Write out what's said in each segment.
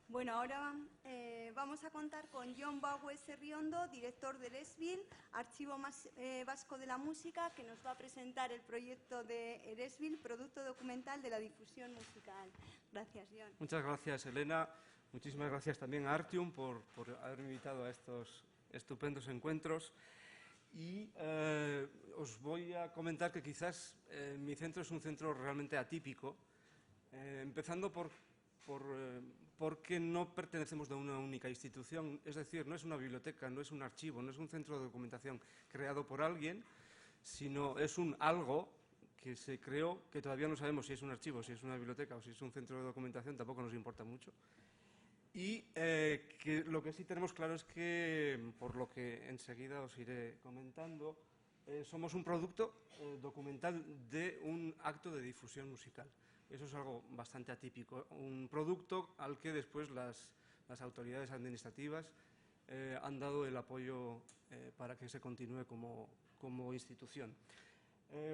Bueno, ahora vamos a contar con Jon Baues Riondo, director del ESBIL, Archivo Vasco de la Música, que nos va a presentar el proyecto de ESBIL, Producto Documental de la Difusión Musical. Gracias, Jon. Muchas gracias, Elena. Muchísimas gracias también a Artium por haberme invitado a estos estupendos encuentros. Y os voy a comentar que quizás mi centro es un centro realmente atípico, empezando porque no pertenecemos a una única institución, es decir, no es una biblioteca, no es un archivo, no es un centro de documentación creado por alguien, sino es un algo que se creó, que todavía no sabemos si es un archivo, si es una biblioteca o si es un centro de documentación, tampoco nos importa mucho. Y que lo que sí tenemos claro es que, por lo que enseguida os iré comentando, somos un producto documental de un acto de difusión musical. Eso es algo bastante atípico. Un producto al que después las autoridades administrativas han dado el apoyo para que se continúe como institución.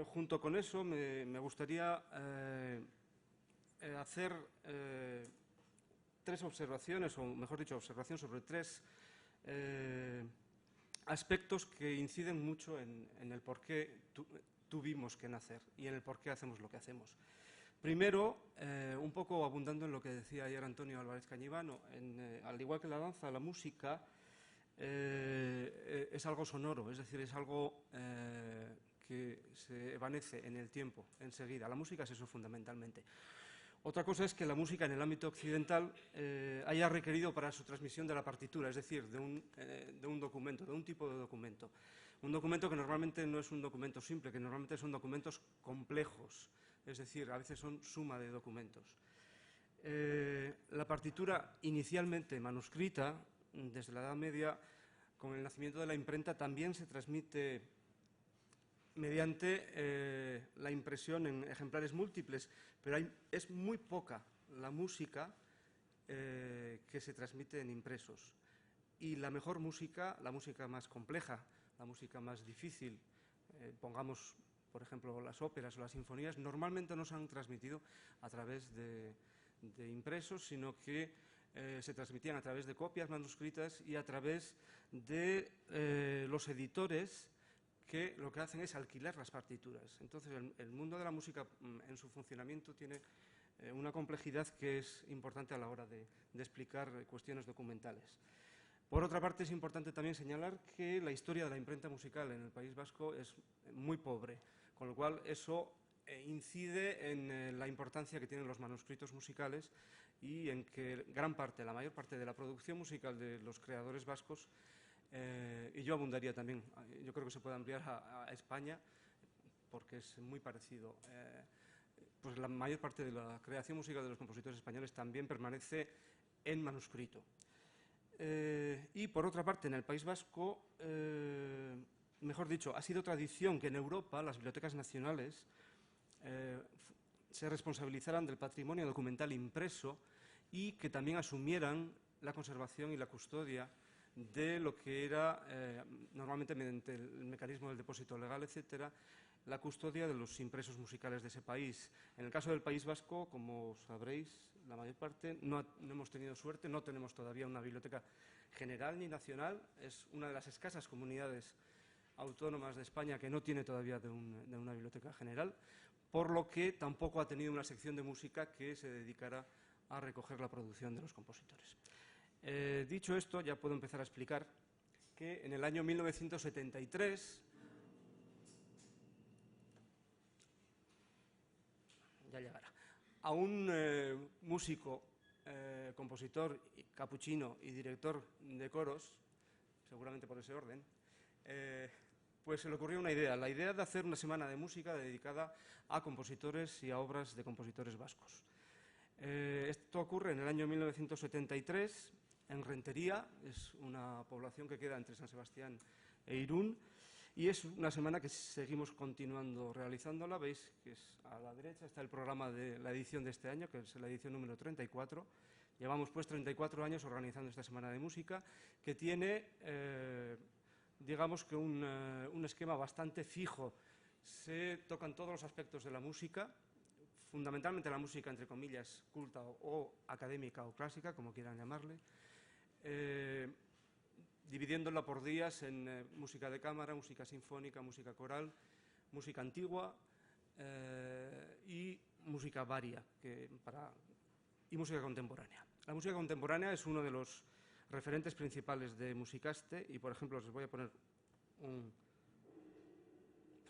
Junto con eso, me gustaría hacer tres observaciones, o mejor dicho, observación sobre tres aspectos que inciden mucho en el por qué tuvimos que nacer y en el por qué hacemos lo que hacemos. Primero, un poco abundando en lo que decía ayer Antonio Álvarez Cañivano, al igual que la danza, la música es algo sonoro, es decir, es algo que se evanece en el tiempo, enseguida. La música es eso fundamentalmente. Otra cosa es que la música en el ámbito occidental haya requerido para su transmisión de la partitura, es decir, de un documento, de un tipo de documento. Un documento que normalmente no es un documento simple, que normalmente son documentos complejos, es decir, a veces son suma de documentos. La partitura inicialmente manuscrita, desde la Edad Media, con el nacimiento de la imprenta, también se transmite mediante la impresión en ejemplares múltiples, pero es muy poca la música que se transmite en impresos. Y la mejor música, la música más compleja, la música más difícil, pongamos, por ejemplo, las óperas o las sinfonías, normalmente no se han transmitido a través de impresos, sino que se transmitían a través de copias manuscritas y a través de los editores, que lo que hacen es alquilar las partituras. Entonces, el mundo de la música en su funcionamiento tiene una complejidad que es importante a la hora de explicar cuestiones documentales. Por otra parte, es importante también señalar que la historia de la imprenta musical en el País Vasco es muy pobre, con lo cual eso incide en la importancia que tienen los manuscritos musicales y en que la mayor parte de la producción musical de los creadores vascos, y yo abundaría también, yo creo que se puede ampliar a España, porque es muy parecido. Pues la mayor parte de la creación musical de los compositores españoles también permanece en manuscrito. Y por otra parte, en el País Vasco, mejor dicho, ha sido tradición que en Europa las bibliotecas nacionales se responsabilizaran del patrimonio documental impreso y que también asumieran la conservación y la custodia de lo que era, normalmente mediante el mecanismo del depósito legal, etcétera, la custodia de los impresos musicales de ese país. En el caso del País Vasco, como sabréis, la mayor parte no hemos tenido suerte, no tenemos todavía una biblioteca general ni nacional, es una de las escasas comunidades autónomas de España que no tiene todavía de una biblioteca general, por lo que tampoco ha tenido una sección de música que se dedicara a recoger la producción de los compositores. Dicho esto, ya puedo empezar a explicar que en el año 1973, ya llegará, a un músico, compositor, capuchino y director de coros, seguramente por ese orden, pues se le ocurrió una idea, la idea de hacer una semana de música dedicada a compositores y a obras de compositores vascos. Esto ocurre en el año 1973, en Rentería, es una población que queda entre San Sebastián e Irún, y es una semana que seguimos continuando realizándola. Veis que a la derecha está el programa de la edición de este año, que es la edición número 34. Llevamos pues 34 años organizando esta semana de música, que tiene, digamos que un esquema bastante fijo. Se tocan todos los aspectos de la música, fundamentalmente la música, entre comillas, culta o académica o clásica, como quieran llamarle, dividiéndola por días en música de cámara, música sinfónica, música coral, música antigua y música varia y música contemporánea. La música contemporánea es uno de los referentes principales de Musicaste y, por ejemplo, les voy a poner un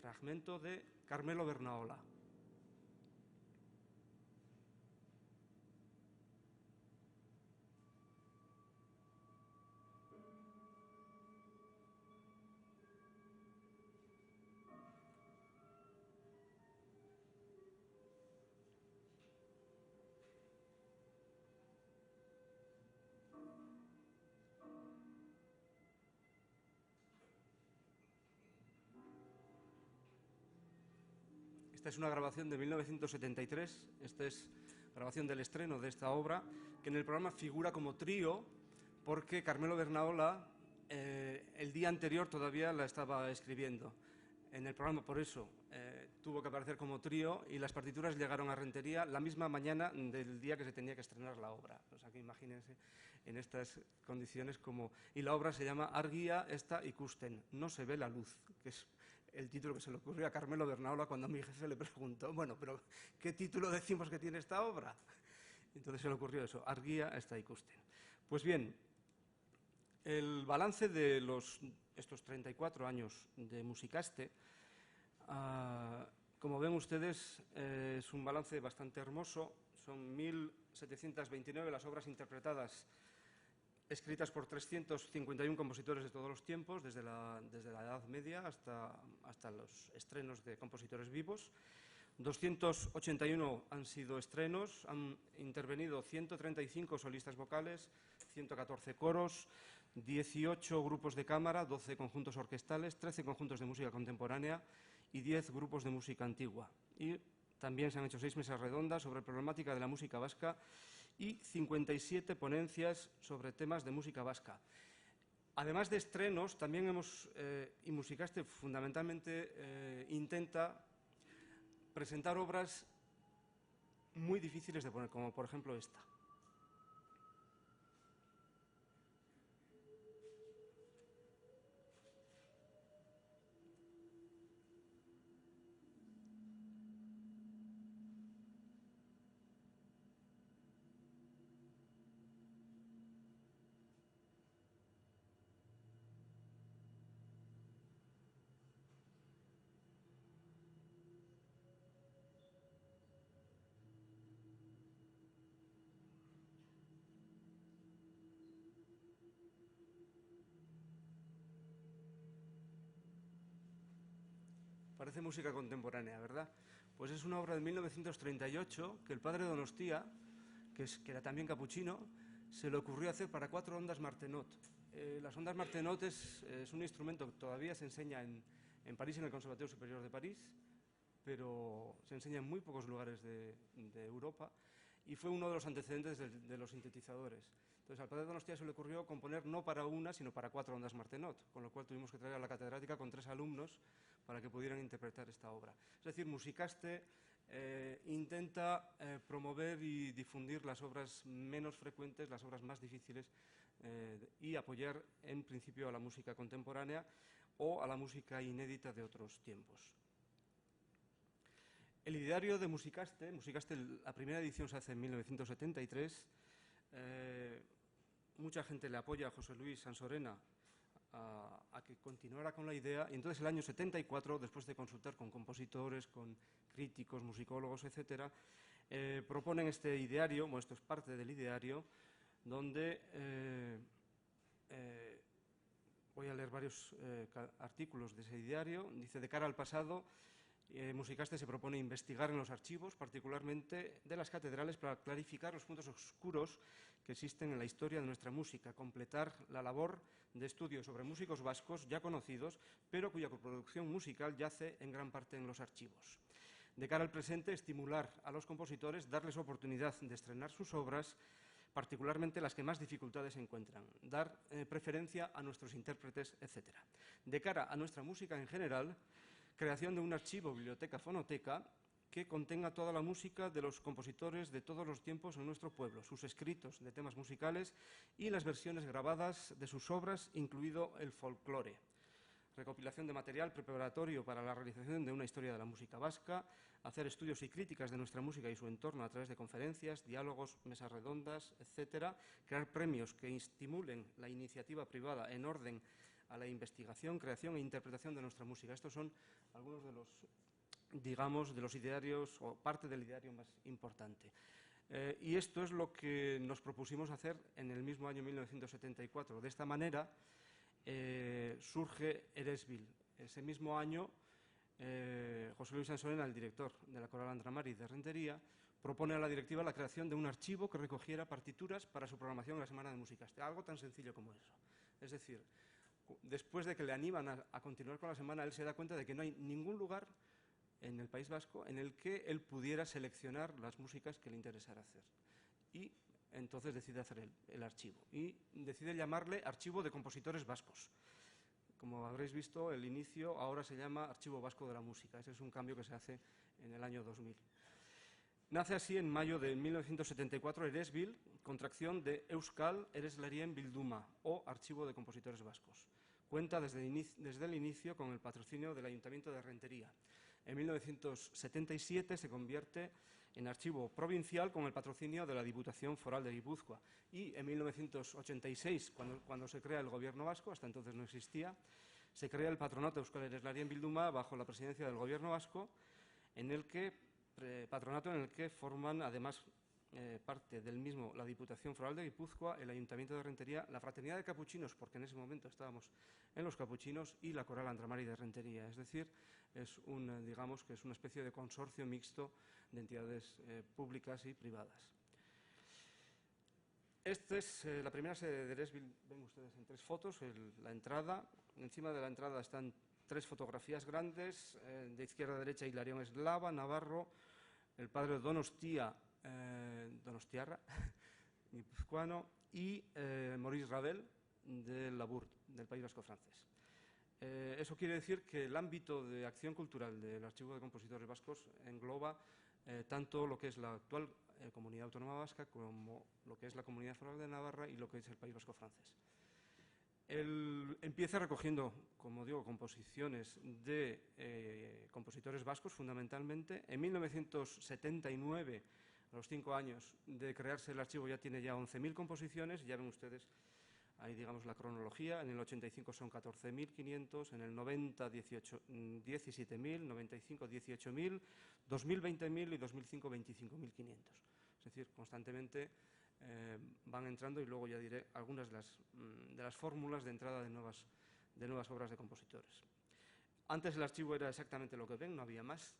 fragmento de Carmelo Bernaola. Esta es una grabación de 1973, esta es grabación del estreno de esta obra, que en el programa figura como trío porque Carmelo Bernaola el día anterior todavía la estaba escribiendo. En el programa, por eso, tuvo que aparecer como trío y las partituras llegaron a Rentería la misma mañana del día que se tenía que estrenar la obra. O sea que imagínense en estas condiciones como... Y la obra se llama Argia esta ikusten, no se ve la luz, que es el título que se le ocurrió a Carmelo Bernaola cuando mi jefe le preguntó, bueno, pero ¿qué título decimos que tiene esta obra? Entonces se le ocurrió eso, Argia esta ikusten. Pues bien, el balance de estos 34 años de Musicaste, como ven ustedes, es un balance bastante hermoso. Son 1.729 las obras interpretadas, escritas por 351 compositores de todos los tiempos, desde la Edad Media hasta los estrenos de compositores vivos. 281 han sido estrenos, han intervenido 135 solistas vocales, 114 coros, 18 grupos de cámara, 12 conjuntos orquestales, 13 conjuntos de música contemporánea y 10 grupos de música antigua. Y también se han hecho 6 mesas redondas sobre problemática de la música vasca y 57 ponencias sobre temas de música vasca. Además de estrenos, también y Musicaste fundamentalmente intenta presentar obras muy difíciles de poner, como por ejemplo esta. Parece música contemporánea, ¿verdad? Pues es una obra de 1938 que el padre Donostia, que era también capuchino, se le ocurrió hacer para 4 ondas Martenot. Las ondas Martenot es un instrumento que todavía se enseña en París, en el Conservatorio Superior de París, pero se enseña en muy pocos lugares de Europa y fue uno de los antecedentes de los sintetizadores. Entonces al padre Donostia se le ocurrió componer no para una, sino para 4 ondas Martenot, con lo cual tuvimos que traer a la catedrática con 3 alumnos para que pudieran interpretar esta obra. Es decir, Musicaste intenta promover y difundir las obras menos frecuentes, las obras más difíciles y apoyar en principio a la música contemporánea o a la música inédita de otros tiempos. El ideario de Musicaste, la primera edición se hace en 1973, mucha gente le apoya a José Luis Sansorena a que continuara con la idea, y entonces el año 74, después de consultar con compositores, con críticos, musicólogos, etc., proponen este ideario, bueno, esto es parte del ideario, donde voy a leer varios artículos de ese ideario. Dice: de cara al pasado, Musicaste se propone investigar en los archivos, particularmente de las catedrales, para clarificar los puntos oscuros que existen en la historia de nuestra música, completar la labor de estudio sobre músicos vascos ya conocidos, pero cuya coproducción musical yace en gran parte en los archivos. De cara al presente, estimular a los compositores, darles oportunidad de estrenar sus obras, particularmente las que más dificultades encuentran, dar preferencia a nuestros intérpretes, etc. De cara a nuestra música en general, creación de un archivo, biblioteca, fonoteca, que contenga toda la música de los compositores de todos los tiempos en nuestro pueblo, sus escritos de temas musicales y las versiones grabadas de sus obras, incluido el folclore. Recopilación de material preparatorio para la realización de una historia de la música vasca, hacer estudios y críticas de nuestra música y su entorno a través de conferencias, diálogos, mesas redondas, etcétera, crear premios que estimulen la iniciativa privada en orden a la investigación, creación e interpretación de nuestra música. Estos son algunos de los, digamos, de los idearios o parte del ideario más importante. Y esto es lo que nos propusimos hacer en el mismo año 1974. De esta manera surge Eresbil. Ese mismo año, José Luis Sansolena, el director de la Coral Andramari de Rentería, propone a la directiva la creación de un archivo que recogiera partituras para su programación en la Semana de Música. Algo tan sencillo como eso. Es decir, después de que le animan a continuar con la semana, él se da cuenta de que no hay ningún lugar en el País Vasco en el que él pudiera seleccionar las músicas que le interesara hacer. Y entonces decide hacer el archivo y decide llamarle Archivo de Compositores Vascos. Como habréis visto, el inicio ahora se llama Archivo Vasco de la Música. Ese es un cambio que se hace en el año 2000. Nace así en mayo de 1974 Eresbil, contracción de Euskal Ereslarien Bilduma o Archivo de Compositores Vascos. Cuenta desde el inicio con el patrocinio del Ayuntamiento de Rentería. En 1977 se convierte en archivo provincial con el patrocinio de la Diputación Foral de Guipúzcoa. Y en 1986, cuando se crea el Gobierno vasco, hasta entonces no existía, se crea el Patronato Euskal Ereslarien Bilduma bajo la presidencia del Gobierno vasco, patronato en el que forman además parte del mismo la Diputación Foral de Guipúzcoa, el Ayuntamiento de Rentería, la Fraternidad de Capuchinos, porque en ese momento estábamos en los Capuchinos, y la Coral Andramari de Rentería. Es decir, digamos que es una especie de consorcio mixto de entidades públicas y privadas. Esta es la primera sede de Eresbil. Ven ustedes en 3 fotos la entrada. Encima de la entrada están 3 fotografías grandes. De izquierda a derecha, Hilarión Eslava, Navarro, el padre Donostiarra, guipuzcoano, y Maurice Ravel, del Labourd, del País Vasco francés. Eso quiere decir que el ámbito de acción cultural del Archivo de Compositores Vascos engloba tanto lo que es la actual Comunidad Autónoma Vasca como lo que es la Comunidad Foral de Navarra y lo que es el País Vasco francés. Él empieza recogiendo, como digo, composiciones de compositores vascos fundamentalmente. En 1979, a los 5 años de crearse el archivo, ya tiene 11.000 composiciones. Ya ven ustedes ahí, digamos, la cronología. En el 85 son 14.500, en el 90 17.000, 95 18.000, 2000 20.000 y 2005 25.500. Es decir, constantemente van entrando, y luego ya diré algunas de las fórmulas de entrada de nuevas obras de compositores. Antes el archivo era exactamente lo que ven, no había más.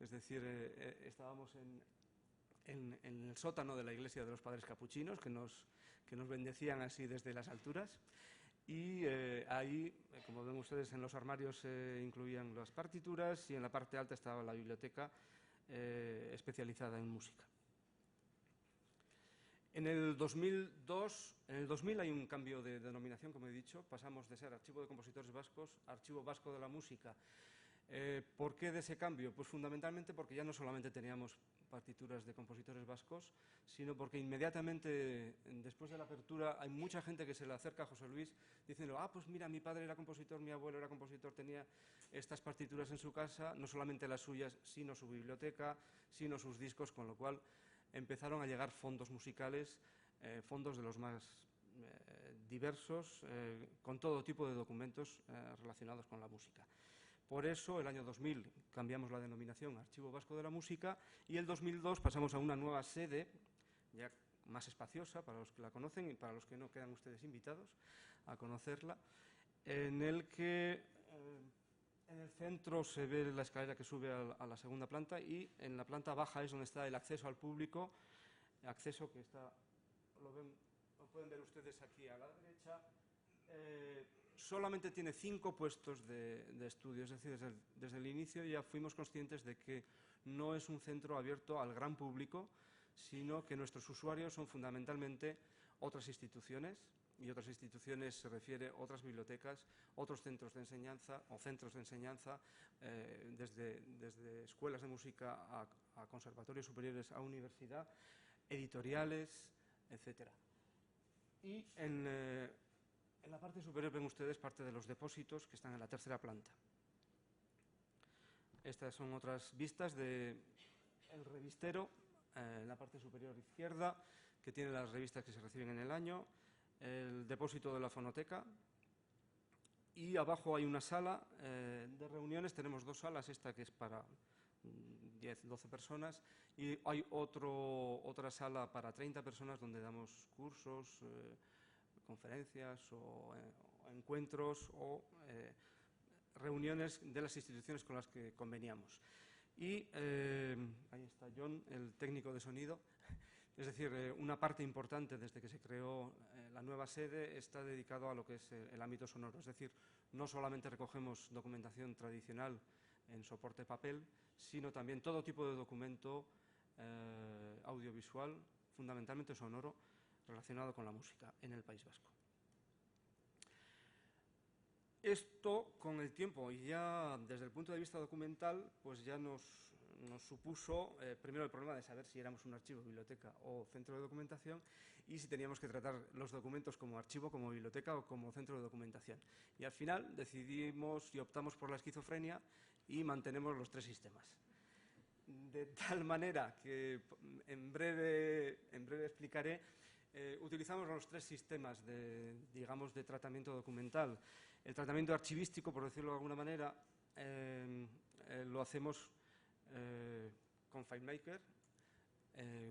Es decir, estábamos en el sótano de la iglesia de los Padres Capuchinos, que nos bendecían así desde las alturas. Y ahí, como ven ustedes, en los armarios se incluían las partituras, y en la parte alta estaba la biblioteca especializada en música. En el 2000 hay un cambio de denominación, como he dicho. Pasamos de ser Archivo de Compositores Vascos a Archivo Vasco de la Música. ¿Por qué de ese cambio? Pues fundamentalmente porque ya no solamente teníamos partituras de compositores vascos, sino porque inmediatamente después de la apertura hay mucha gente que se le acerca a José Luis diciendo: pues mira, mi padre era compositor, mi abuelo era compositor, tenía estas partituras en su casa, no solamente las suyas, sino su biblioteca, sino sus discos, con lo cual empezaron a llegar fondos musicales, fondos de los más diversos, con todo tipo de documentos relacionados con la música. Por eso, el año 2000 cambiamos la denominación Archivo Vasco de la Música, y el 2002 pasamos a una nueva sede, ya más espaciosa para los que la conocen, y para los que no quedan ustedes invitados a conocerla, en el que en el centro se ve la escalera que sube a la segunda planta, y en la planta baja es donde está el acceso al público, acceso que está, lo pueden ver ustedes aquí a la derecha. Solamente tiene 5 puestos de estudio, es decir, desde el inicio ya fuimos conscientes de que no es un centro abierto al gran público, sino que nuestros usuarios son fundamentalmente otras instituciones, y otras instituciones se refiere a otras bibliotecas, otros centros de enseñanza o centros de enseñanza, desde escuelas de música a conservatorios superiores a universidad, editoriales, etcétera. Y en la parte superior ven ustedes parte de los depósitos que están en la tercera planta. Estas son otras vistas del revistero, en la parte superior izquierda, que tiene las revistas que se reciben en el año, el depósito de la fonoteca, y abajo hay una sala de reuniones. Tenemos dos salas, esta que es para 10, 12 personas, y hay otra sala para 30 personas donde damos cursos, conferencias o encuentros o reuniones de las instituciones con las que conveniamos. Y ahí está John, el técnico de sonido. Es decir, una parte importante desde que se creó la nueva sede está dedicado a lo que es el ámbito sonoro. Es decir, no solamente recogemos documentación tradicional en soporte papel, sino también todo tipo de documento audiovisual, fundamentalmente sonoro, relacionado con la música en el País Vasco. Esto, con el tiempo y ya desde el punto de vista documental, pues ya nos supuso primero el problema de saber si éramos un archivo, biblioteca o centro de documentación, y si teníamos que tratar los documentos como archivo, como biblioteca o como centro de documentación. Y al final decidimos y optamos por la esquizofrenia y mantenemos los tres sistemas. De tal manera que en breve explicaré, utilizamos los tres sistemas digamos, de tratamiento documental. El tratamiento archivístico, por decirlo de alguna manera, lo hacemos con FileMaker,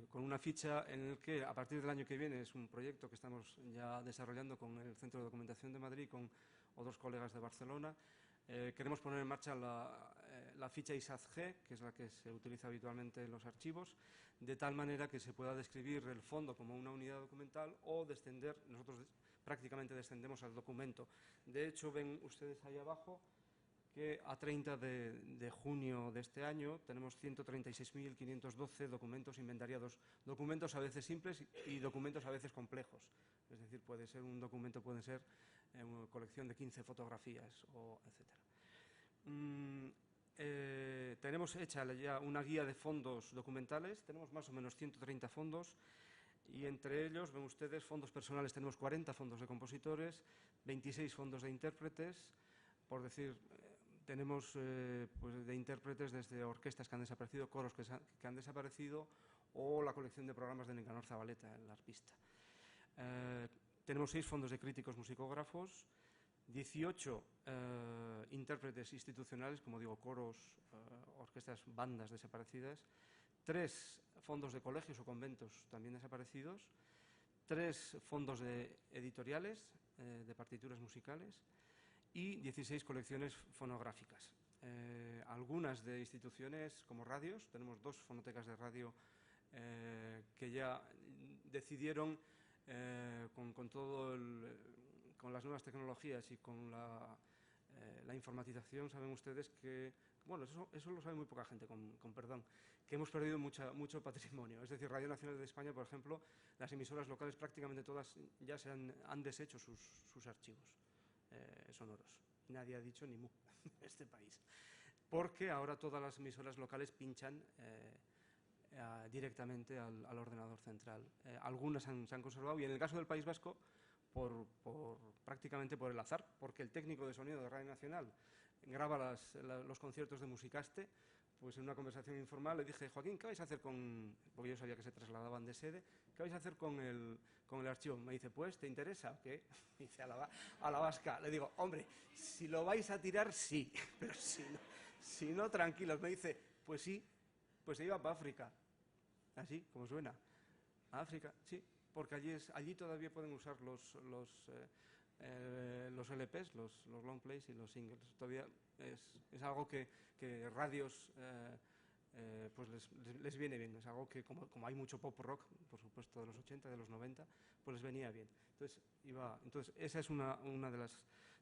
con una ficha en el que a partir del año que viene, es un proyecto que estamos ya desarrollando con el Centro de Documentación de Madrid y con otros colegas de Barcelona. Queremos poner en marcha la ficha ISAZG, que es la que se utiliza habitualmente en los archivos, de tal manera que se pueda describir el fondo como una unidad documental o descender. Nosotros prácticamente descendemos al documento. De hecho, ven ustedes ahí abajo que a 30 de junio de este año tenemos 136.512 documentos inventariados, documentos a veces simples y documentos a veces complejos. Es decir, un documento puede ser una colección de 15 fotografías, etc. Tenemos hecha ya una guía de fondos documentales, tenemos más o menos 130 fondos, y entre ellos, ven ustedes, fondos personales tenemos 40 fondos de compositores, 26 fondos de intérpretes, por decir, tenemos pues de intérpretes desde orquestas que han desaparecido, coros que han desaparecido, o la colección de programas de Nicanor Zabaleta, el arpista. Tenemos 6 fondos de críticos musicógrafos, 18 intérpretes institucionales, como digo, coros, orquestas, bandas desaparecidas, 3 fondos de colegios o conventos también desaparecidos, 3 fondos de editoriales, de partituras musicales, y 16 colecciones fonográficas. Algunas de instituciones como radios, tenemos 2 fonotecas de radio que ya decidieron con las nuevas tecnologías y con la informatización, saben ustedes que, bueno, eso lo sabe muy poca gente, con perdón, que hemos perdido mucho patrimonio. Es decir, Radio Nacional de España, por ejemplo, las emisoras locales prácticamente todas ya han deshecho sus archivos sonoros. Nadie ha dicho ni mu en este país. Porque ahora todas las emisoras locales pinchan directamente al ordenador central. Algunas se han conservado, y en el caso del País Vasco, prácticamente por el azar, porque el técnico de sonido de Radio Nacional graba los conciertos de Musicaste. Pues en una conversación informal le dije: Joaquín, ¿qué vais a hacer porque yo sabía que se trasladaban de sede, ¿qué vais a hacer con el archivo? Me dice: pues, ¿te interesa o qué? Me dice, a la vasca. Le digo: hombre, si lo vais a tirar, sí, pero si no, tranquilos. Me dice: pues sí, pues se iba para África. Así, como suena. A África, sí, porque allí todavía pueden usar los LPs, los long plays y los singles. Todavía es algo que radios pues les viene bien. Es algo que, como hay mucho pop rock, por supuesto, de los 80, de los 90, pues les venía bien. Entonces esa es una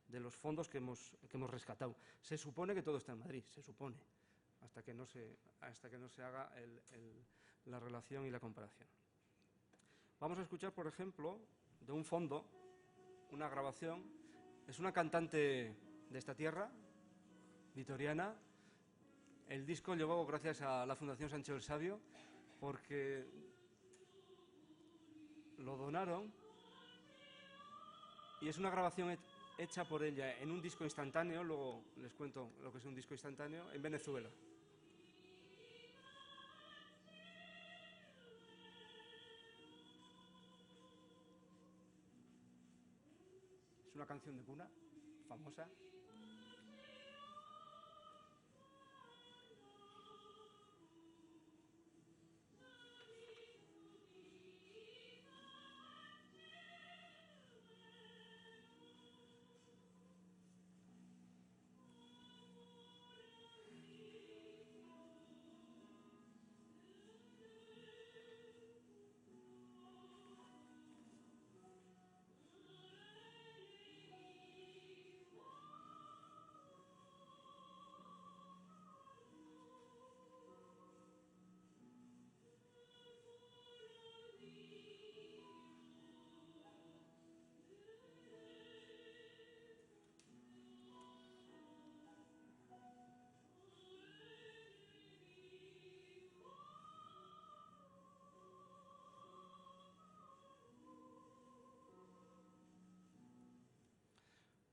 de los fondos que hemos rescatado. Se supone que todo está en Madrid, se supone, hasta que no se haga la relación y la comparación. Vamos a escuchar, por ejemplo, de un fondo una grabación. Es una cantante de esta tierra, vitoriana. El disco llegó gracias a la Fundación Sancho el Sabio, porque lo donaron, y es una grabación hecha por ella en un disco instantáneo. Luego les cuento lo que es un disco instantáneo, en Venezuela. Es una canción de cuna, famosa.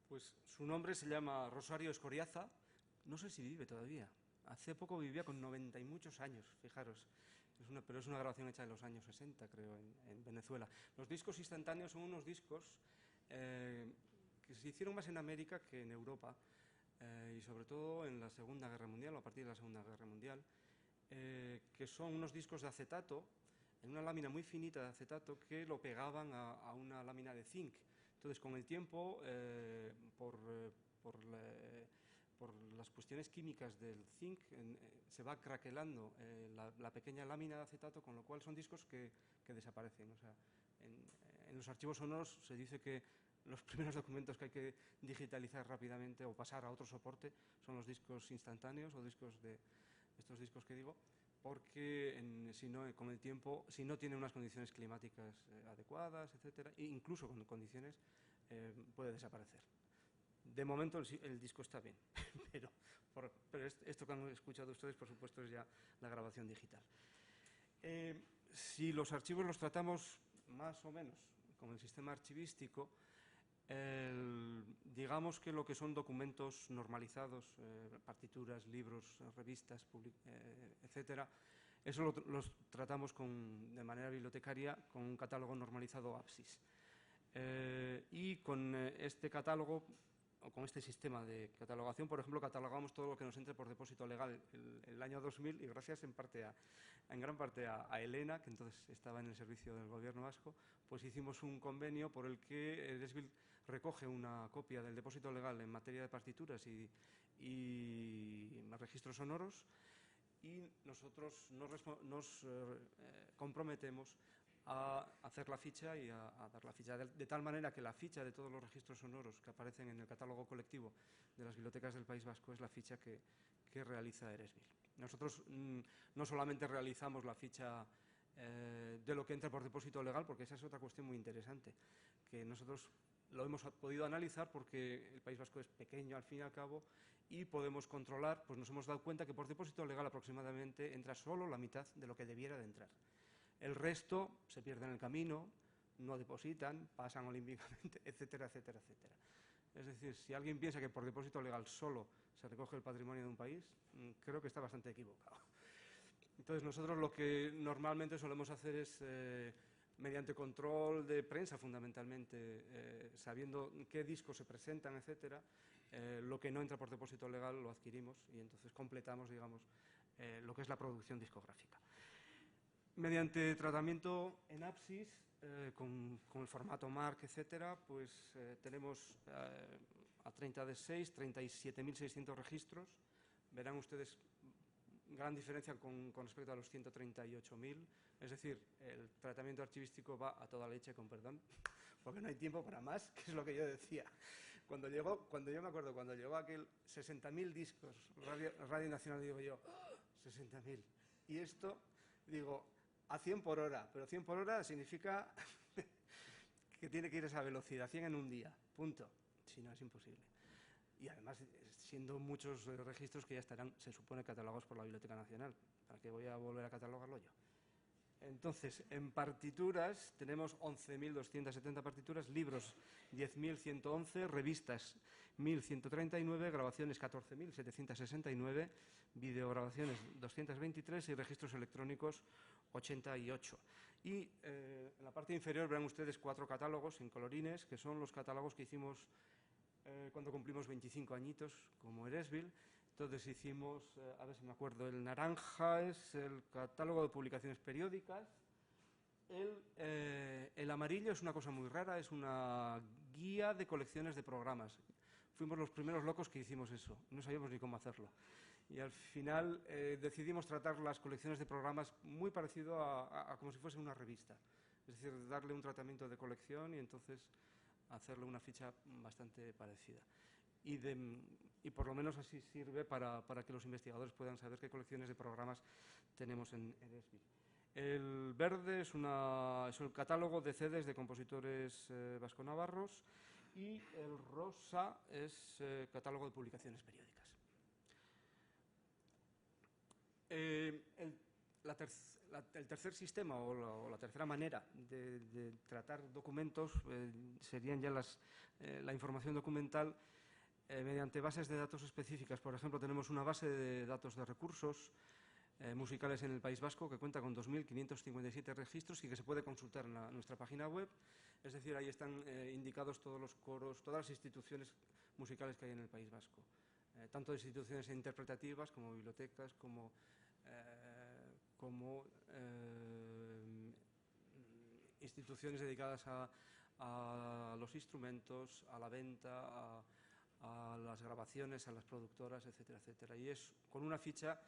Pues su nombre se llama Rosario Escoriaza. No sé si vive todavía. Hace poco vivía con 90 y muchos años, fijaros. Pero es una grabación hecha en los años 60, creo, en Venezuela. Los discos instantáneos son unos discos que se hicieron más en América que en Europa, y sobre todo en la Segunda Guerra Mundial, o a partir de la Segunda Guerra Mundial, que son unos discos de acetato, en una lámina muy finita de acetato, que lo pegaban a una lámina de zinc. Entonces, con el tiempo, por las cuestiones químicas del zinc, se va craquelando la pequeña lámina de acetato, con lo cual son discos que desaparecen. O sea, en los archivos sonoros se dice que los primeros documentos que hay que digitalizar rápidamente o pasar a otro soporte son los discos instantáneos, o estos discos que digo, porque si no, con el tiempo, si no tiene unas condiciones climáticas adecuadas, etcétera, e incluso con condiciones, puede desaparecer. De momento el disco está bien, pero esto que han escuchado ustedes, por supuesto, es ya la grabación digital. Si los archivos los tratamos más o menos con el sistema archivístico, digamos que lo que son documentos normalizados, partituras, libros, revistas, etcétera, eso los tratamos de manera bibliotecaria con un catálogo normalizado APSIS. Y con este catálogo, o con este sistema de catalogación, por ejemplo, catalogamos todo lo que nos entre por depósito legal el año 2000, y gracias en gran parte a Elena, que entonces estaba en el servicio del Gobierno vasco, pues hicimos un convenio por el que Eresbil recoge una copia del depósito legal en materia de partituras y registros sonoros, y nosotros nos comprometemos a hacer la ficha y a dar la ficha, de tal manera que la ficha de todos los registros sonoros que aparecen en el catálogo colectivo de las bibliotecas del País Vasco es la ficha que realiza Eresbil. Nosotros no solamente realizamos la ficha de lo que entra por depósito legal, porque esa es otra cuestión muy interesante, que nosotros lo hemos podido analizar porque el País Vasco es pequeño al fin y al cabo, y podemos controlar, pues nos hemos dado cuenta que por depósito legal aproximadamente entra solo la mitad de lo que debiera de entrar. El resto se pierde en el camino, no depositan, pasan olímpicamente, etcétera, etcétera, etcétera. Es decir, si alguien piensa que por depósito legal solo se recoge el patrimonio de un país, creo que está bastante equivocado. Entonces, nosotros lo que normalmente solemos hacer es, mediante control de prensa fundamentalmente, sabiendo qué discos se presentan, etcétera, lo que no entra por depósito legal lo adquirimos, y entonces completamos, digamos, lo que es la producción discográfica. Mediante tratamiento en APSIS, con el formato MARC, etcétera, pues tenemos a 30 de 6, 37.600 registros. Verán ustedes gran diferencia con respecto a los 138.000. Es decir, el tratamiento archivístico va a toda leche, con perdón, porque no hay tiempo para más, que es lo que yo decía. Cuando yo me acuerdo, cuando llegó aquel 60.000 discos, Radio Nacional, digo yo, ¡oh! 60.000. Y esto, digo, a 100 por hora, pero 100 por hora significa que tiene que ir a esa velocidad, 100 en un día, punto. Si no, es imposible. Y además, siendo muchos registros que ya estarán, se supone, catalogados por la Biblioteca Nacional. ¿Para qué voy a volver a catalogarlo yo? Entonces, en partituras tenemos 11.270 partituras, libros 10.111, revistas 1.139, grabaciones 14.769, videograbaciones 223 y registros electrónicos 88. Y en la parte inferior verán ustedes 4 catálogos en colorines, que son los catálogos que hicimos cuando cumplimos 25 añitos como Eresbil. Entonces hicimos, a ver si me acuerdo, el naranja es el catálogo de publicaciones periódicas, el amarillo es una cosa muy rara, es una guía de colecciones de programas. Fuimos los primeros locos que hicimos eso, no sabíamos ni cómo hacerlo. Y al final decidimos tratar las colecciones de programas muy parecido a como si fuese una revista. Es decir, darle un tratamiento de colección y entonces hacerle una ficha bastante parecida. Y por lo menos así sirve para que los investigadores puedan saber qué colecciones de programas tenemos en Eresbil. El verde es el catálogo de CDs de compositores vasco-navarros y el rosa es catálogo de publicaciones periódicas. El tercer sistema o la tercera manera de tratar documentos serían ya la información documental mediante bases de datos específicas. Por ejemplo, tenemos una base de datos de recursos musicales en el País Vasco que cuenta con 2.557 registros y que se puede consultar en nuestra página web. Es decir, ahí están indicados todos los coros, todas las instituciones musicales que hay en el País Vasco. Tanto instituciones interpretativas como bibliotecas, como instituciones dedicadas a los instrumentos, a la venta, a las grabaciones, a las productoras, etcétera, etcétera. Y es con una ficha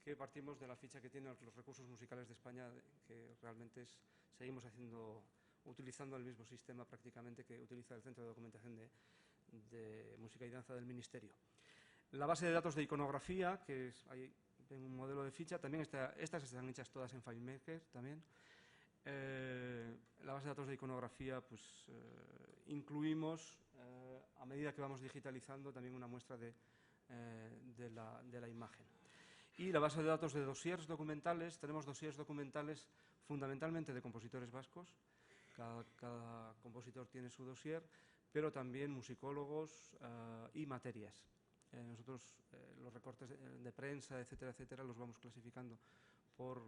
que partimos de la ficha que tienen los recursos musicales de España, que realmente seguimos utilizando el mismo sistema prácticamente que utiliza el Centro de Documentación de Música y Danza del Ministerio. La base de datos de iconografía, que es ahí en un modelo de ficha, también estas están hechas todas en FileMaker también. La base de datos de iconografía, pues incluimos, a medida que vamos digitalizando, también una muestra de la imagen. Y la base de datos de dossiers documentales, tenemos dossiers documentales fundamentalmente de compositores vascos, cada compositor tiene su dossier, pero también musicólogos y materias. Nosotros los recortes de prensa, etcétera, etcétera, los vamos clasificando por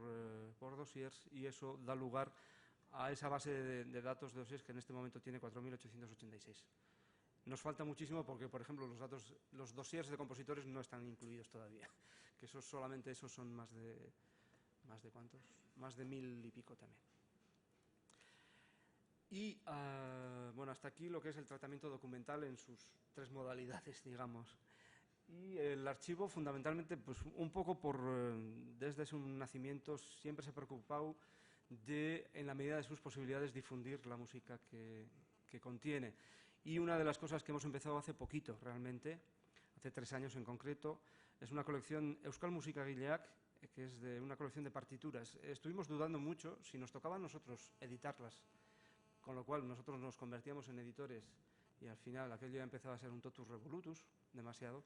dossiers y eso da lugar a esa base de datos de dossiers que en este momento tiene 4.886. Nos falta muchísimo porque, por ejemplo, los dossiers de compositores no están incluidos todavía, que solamente esos son más de ¿cuántos? Más de 1.000 y pico también. Y, bueno, hasta aquí lo que es el tratamiento documental en sus 3 modalidades, digamos. Y el archivo, fundamentalmente, pues un poco desde su nacimiento, siempre se ha preocupado de, en la medida de sus posibilidades, difundir la música que contiene. Y una de las cosas que hemos empezado hace poquito, realmente, hace 3 años en concreto, es una colección Euskal Musikagileak, que es una colección de partituras. Estuvimos dudando mucho si nos tocaba a nosotros editarlas, con lo cual nosotros nos convertíamos en editores y al final aquello ya empezaba a ser un totus revolutus, demasiado,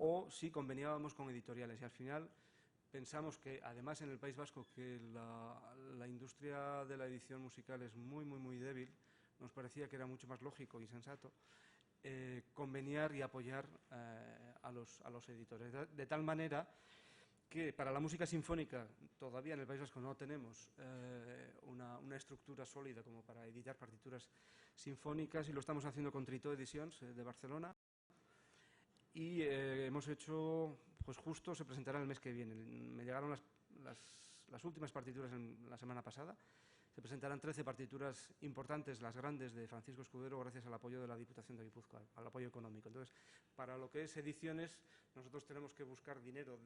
o si conveníamos con editoriales. Y al final pensamos que, además en el País Vasco, que la industria de la edición musical es muy, muy, muy débil, nos parecía que era mucho más lógico y sensato conveniar y apoyar a los editores. De tal manera que para la música sinfónica todavía en el País Vasco no tenemos una estructura sólida como para editar partituras sinfónicas y lo estamos haciendo con Tritó Edicions de Barcelona. Y hemos hecho, pues justo se presentará el mes que viene. Me llegaron las últimas partituras la semana pasada. Se presentarán 13 partituras importantes, las grandes, de Francisco Escudero, gracias al apoyo de la Diputación de Guipúzcoa, al apoyo económico. Entonces, para lo que es ediciones, nosotros tenemos que buscar dinero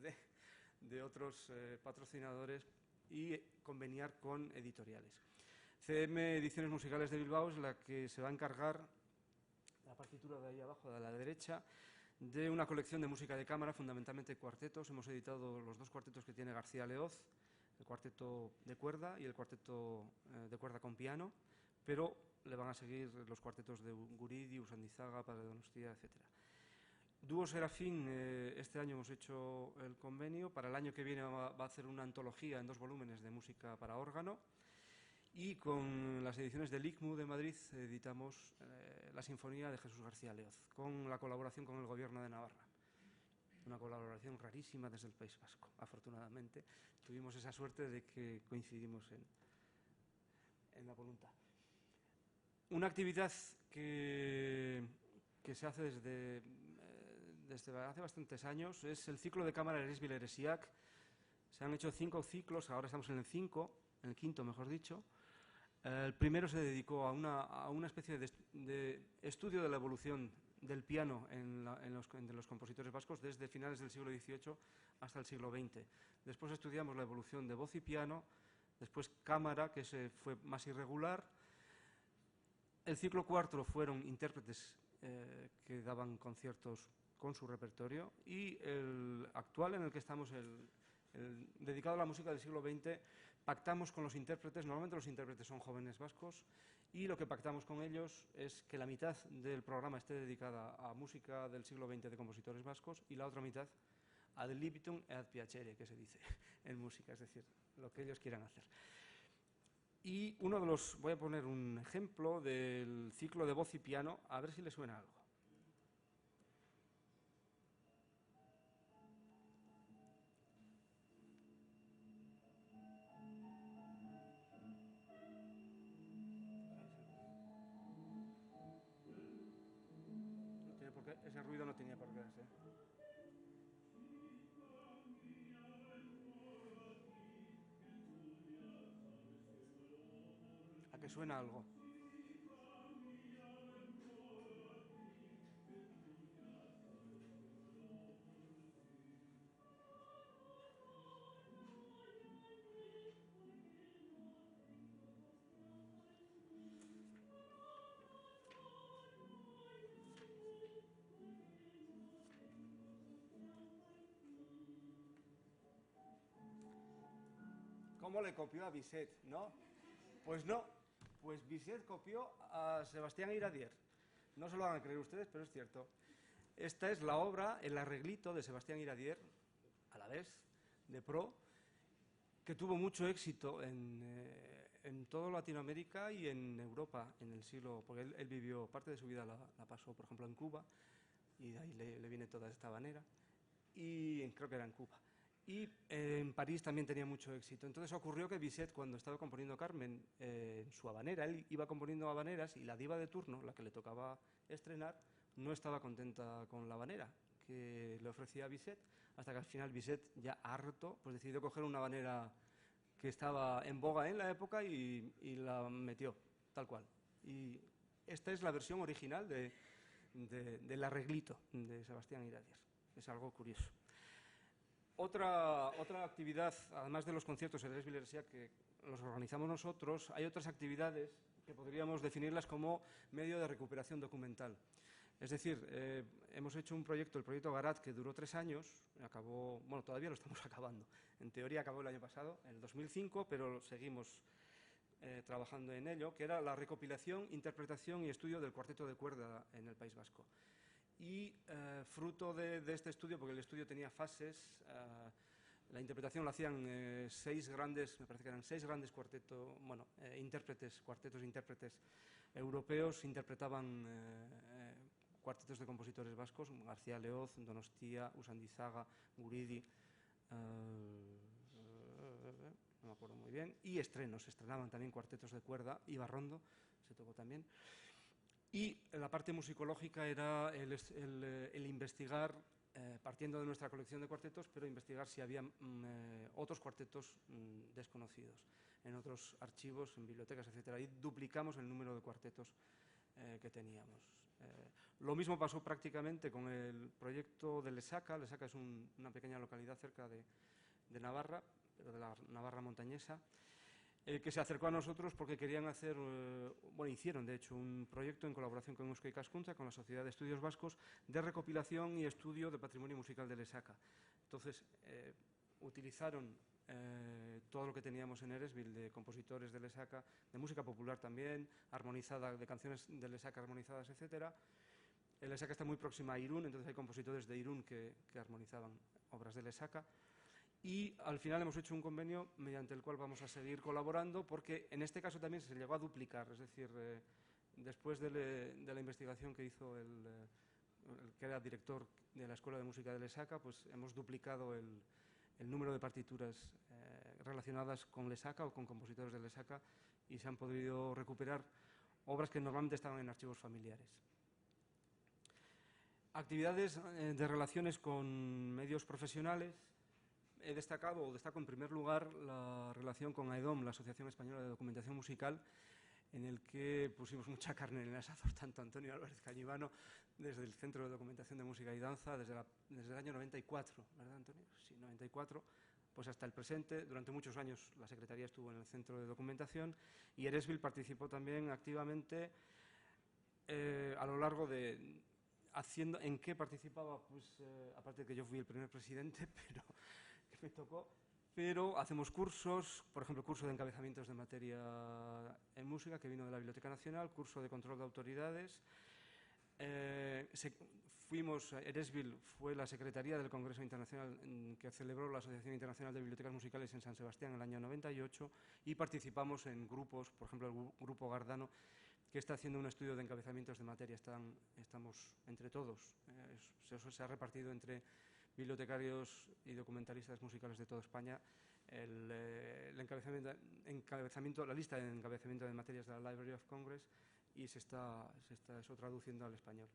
de otros patrocinadores y conveniar con editoriales. CM Ediciones Musicales de Bilbao es la que se va a encargar, la partitura de ahí abajo, de la derecha, de una colección de música de cámara, fundamentalmente cuartetos. Hemos editado los 2 cuartetos que tiene García Leoz, el cuarteto de cuerda y el cuarteto de cuerda con piano, pero le van a seguir los cuartetos de Guridi, Usandizaga, Padre Donostia, etc. Dúo Serafín, este año hemos hecho el convenio, para el año que viene va a hacer una antología en 2 volúmenes de música para órgano, y con las ediciones del ICMU de Madrid editamos la Sinfonía de Jesús García Leoz, con la colaboración con el Gobierno de Navarra. Una colaboración rarísima desde el País Vasco, afortunadamente. Tuvimos esa suerte de que coincidimos en la voluntad. Una actividad que se hace desde hace bastantes años es el ciclo de cámara Eresbil-Heresiac. Se han hecho 5 ciclos, ahora estamos en el quinto, mejor dicho. El primero se dedicó a una especie de estudio de la evolución del piano entre los compositores vascos desde finales del siglo XVIII hasta el siglo XX. Después estudiamos la evolución de voz y piano, después cámara, que fue más irregular. El ciclo cuarto fueron intérpretes que daban conciertos con su repertorio, y el actual, en el que estamos, el dedicado a la música del siglo XX, pactamos con los intérpretes. Normalmente los intérpretes son jóvenes vascos, y lo que pactamos con ellos es que la mitad del programa esté dedicada a música del siglo XX de compositores vascos y la otra mitad ad libitum et ad piacere, que se dice en música, es decir, lo que ellos quieran hacer. Y voy a poner un ejemplo del ciclo de voz y piano, a ver si le suena algo. Ese ruido no tenía por qué ser. ¿A que suena algo? ¿Cómo le copió a Bizet, no? Pues no, pues Bizet copió a Sebastián Iradier. No se lo van a creer ustedes, pero es cierto. Esta es la obra, el arreglito de Sebastián Iradier, a la vez, de pro, que tuvo mucho éxito en toda Latinoamérica y en Europa en el siglo, porque él vivió, parte de su vida la pasó, por ejemplo, en Cuba, y de ahí le viene toda esta habanera, y creo que era en Cuba. Y en París también tenía mucho éxito. Entonces ocurrió que Bizet, cuando estaba componiendo Carmen en su habanera, él iba componiendo habaneras, y la diva de turno, la que le tocaba estrenar, no estaba contenta con la habanera que le ofrecía a Bizet, hasta que al final Bizet, ya harto, pues decidió coger una habanera que estaba en boga en la época y la metió, tal cual. Y esta es la versión original del arreglito de Sebastián Iradier. Es algo curioso. Otra actividad, además de los conciertos en Eresbil-Heresiac, que los organizamos nosotros, hay otras actividades que podríamos definirlas como medio de recuperación documental. Es decir, hemos hecho un proyecto, el proyecto Garat, que duró 3 años, acabó, bueno, todavía lo estamos acabando. En teoría acabó el año pasado, en el 2005, pero seguimos trabajando en ello, que era la recopilación, interpretación y estudio del cuarteto de cuerda en el País Vasco. Y fruto de este estudio, porque el estudio tenía fases, la interpretación la hacían 6 grandes, me parece que eran 6 grandes cuartetos, bueno, cuartetos de intérpretes europeos, interpretaban cuartetos de compositores vascos, García Leoz, Donostia, Usandizaga, Guridi, no me acuerdo muy bien, y estrenaban también cuartetos de cuerda, Ibarrondo se tocó también. Y la parte musicológica era el investigar, partiendo de nuestra colección de cuartetos, pero investigar si había otros cuartetos desconocidos en otros archivos, en bibliotecas, etc. Y duplicamos el número de cuartetos que teníamos. Lo mismo pasó prácticamente con el proyecto de Lesaca. Lesaca es una pequeña localidad cerca de Navarra, pero de la Navarra montañesa, que se acercó a nosotros porque querían hacer, hicieron de hecho un proyecto en colaboración con Eusko Ikaskuntza, con la Sociedad de Estudios Vascos, de recopilación y estudio de patrimonio musical de Lesaca. Entonces, utilizaron todo lo que teníamos en Eresbil de compositores de Lesaca, de música popular también, armonizada, de canciones de Lesaca armonizadas, etc. Lesaca está muy próxima a Irún, entonces hay compositores de Irún que armonizaban obras de Lesaca. Y al final hemos hecho un convenio mediante el cual vamos a seguir colaborando, porque en este caso también se llegó a duplicar, es decir, después de la investigación que hizo el que era director de la Escuela de Música de Lesaca, pues hemos duplicado el número de partituras relacionadas con Lesaca o con compositores de Lesaca, y se han podido recuperar obras que normalmente estaban en archivos familiares. Actividades de relaciones con medios profesionales. He destacado, o destaco en primer lugar, la relación con AEDOM, la Asociación Española de Documentación Musical, en el que pusimos mucha carne en el asador, tanto Antonio Álvarez Cañivano, desde el Centro de Documentación de Música y Danza, desde el año 94, ¿verdad, Antonio? Sí, 94, pues hasta el presente. Durante muchos años la Secretaría estuvo en el Centro de Documentación, y Eresbil participó también activamente a lo largo de... ¿En qué participaba? Pues aparte de que yo fui el primer presidente, pero que me tocó, pero hacemos cursos, por ejemplo, curso de encabezamientos de materia en música, que vino de la Biblioteca Nacional, curso de control de autoridades. Eresbil fue la secretaría del Congreso Internacional que celebró la Asociación Internacional de Bibliotecas Musicales en San Sebastián en el año 98, y participamos en grupos, por ejemplo, el Grupo Gardano, que está haciendo un estudio de encabezamientos de materia. Estamos entre todos, se ha repartido entre bibliotecarios y documentalistas musicales de toda España el encabezamiento, la lista de encabezamiento de materias de la Library of Congress, y se está eso traduciendo al español,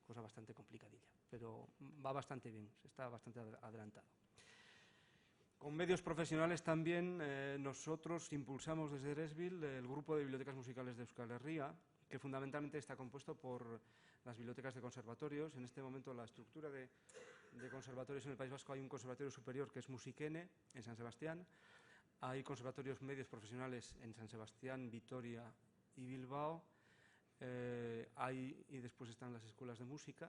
cosa bastante complicadilla, pero va bastante bien, se está bastante adelantado. Con medios profesionales también nosotros impulsamos desde Eresbil el grupo de bibliotecas musicales de Euskal Herria, que fundamentalmente está compuesto por las bibliotecas de conservatorios. En este momento la estructura de conservatorios en el País Vasco: hay un conservatorio superior que es Musikene, en San Sebastián, hay conservatorios medios profesionales en San Sebastián, Vitoria y Bilbao, y después están las escuelas de música,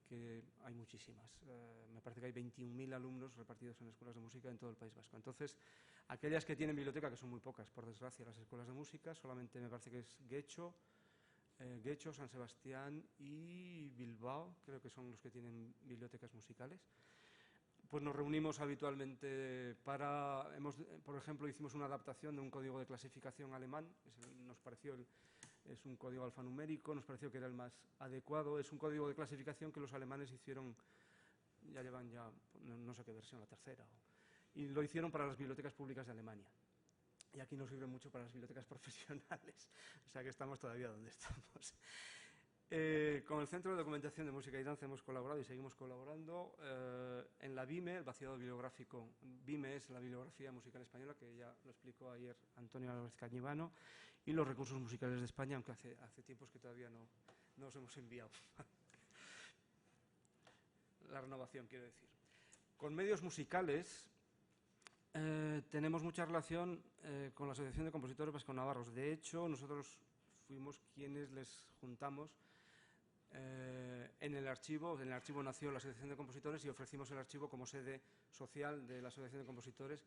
que hay muchísimas. Me parece que hay 21.000 alumnos repartidos en escuelas de música en todo el País Vasco. Entonces, aquellas que tienen biblioteca, que son muy pocas, por desgracia, las escuelas de música, solamente me parece que es Guecho, San Sebastián y Bilbao, creo que son los que tienen bibliotecas musicales. Pues nos reunimos habitualmente por ejemplo, hicimos una adaptación de un código de clasificación alemán, nos pareció es un código alfanumérico, nos pareció que era el más adecuado. Es un código de clasificación que los alemanes hicieron, ya llevan no sé qué versión, la tercera, y lo hicieron para las bibliotecas públicas de Alemania. Y aquí nos sirve mucho para las bibliotecas profesionales, o sea que estamos todavía donde estamos. Con el Centro de Documentación de Música y Danza hemos colaborado y seguimos colaborando en la BIME, el vaciado bibliográfico. BIME es la Bibliografía Musical Española, que ya lo explicó ayer Antonio Álvarez Cañivano, y los recursos musicales de España, aunque hace tiempos que todavía no os hemos enviado la renovación, quiero decir. Con medios musicales tenemos mucha relación con la Asociación de Compositores Vasco-Navarros. De hecho, nosotros fuimos quienes les juntamos en el archivo. En el archivo nació la Asociación de Compositores y ofrecimos el archivo como sede social de la Asociación de Compositores,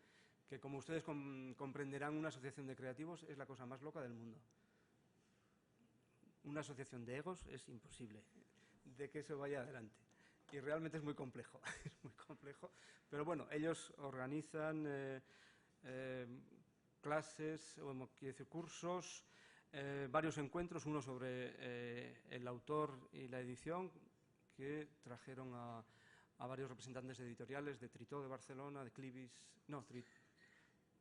que, como ustedes comprenderán, una asociación de creativos es la cosa más loca del mundo. Una asociación de egos es imposible de que eso vaya adelante. Y realmente es muy complejo, es muy complejo. Pero bueno, ellos organizan clases, quiero decir, cursos, varios encuentros, uno sobre el autor y la edición, que trajeron a varios representantes editoriales de Tritó de Barcelona, de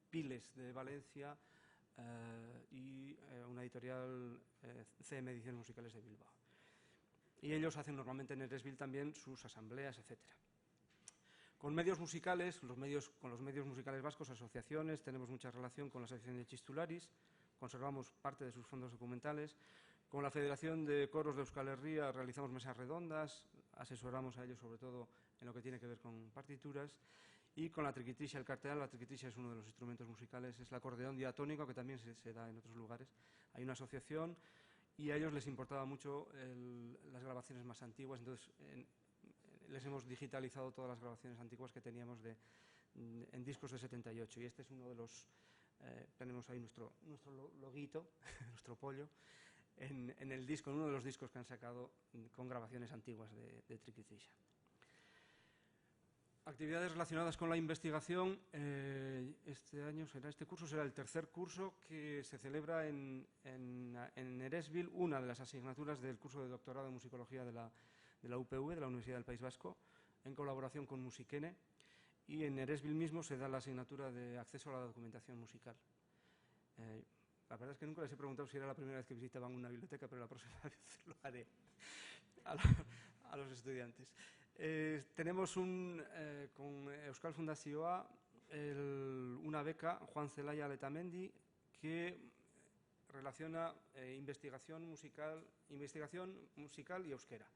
Piles de Valencia y una editorial, CM Ediciones Musicales de Bilbao. Y ellos hacen normalmente en Eresbil también sus asambleas, etc. Con medios musicales, con los medios musicales vascos, asociaciones, tenemos mucha relación con la Asociación de Chistularis, conservamos parte de sus fondos documentales. Con la Federación de Coros de Euskal Herria realizamos mesas redondas, asesoramos a ellos sobre todo en lo que tiene que ver con partituras. Y con la triquitrisa, el cartel, la triquitrisa es uno de los instrumentos musicales, es el acordeón diatónico, que también se da en otros lugares. Hay una asociación y a ellos les importaba mucho las grabaciones más antiguas, entonces les hemos digitalizado todas las grabaciones antiguas que teníamos de en discos de 78. Y este es uno de los, tenemos ahí nuestro loguito, nuestro pollo, en el disco, en uno de los discos que han sacado con grabaciones antiguas de Triquitrisha. Actividades relacionadas con la investigación. Este curso será el tercer curso que se celebra en Eresbil, una de las asignaturas del curso de doctorado en musicología de la UPV, de la Universidad del País Vasco, en colaboración con Musikene, y en Eresbil mismo se da la asignatura de acceso a la documentación musical. La verdad es que nunca les he preguntado si era la primera vez que visitaban una biblioteca, pero la próxima vez lo haré a los estudiantes. Tenemos con Euskal Fundazioa una beca, Juan Zelaya Letamendi, que relaciona investigación musical y euskera,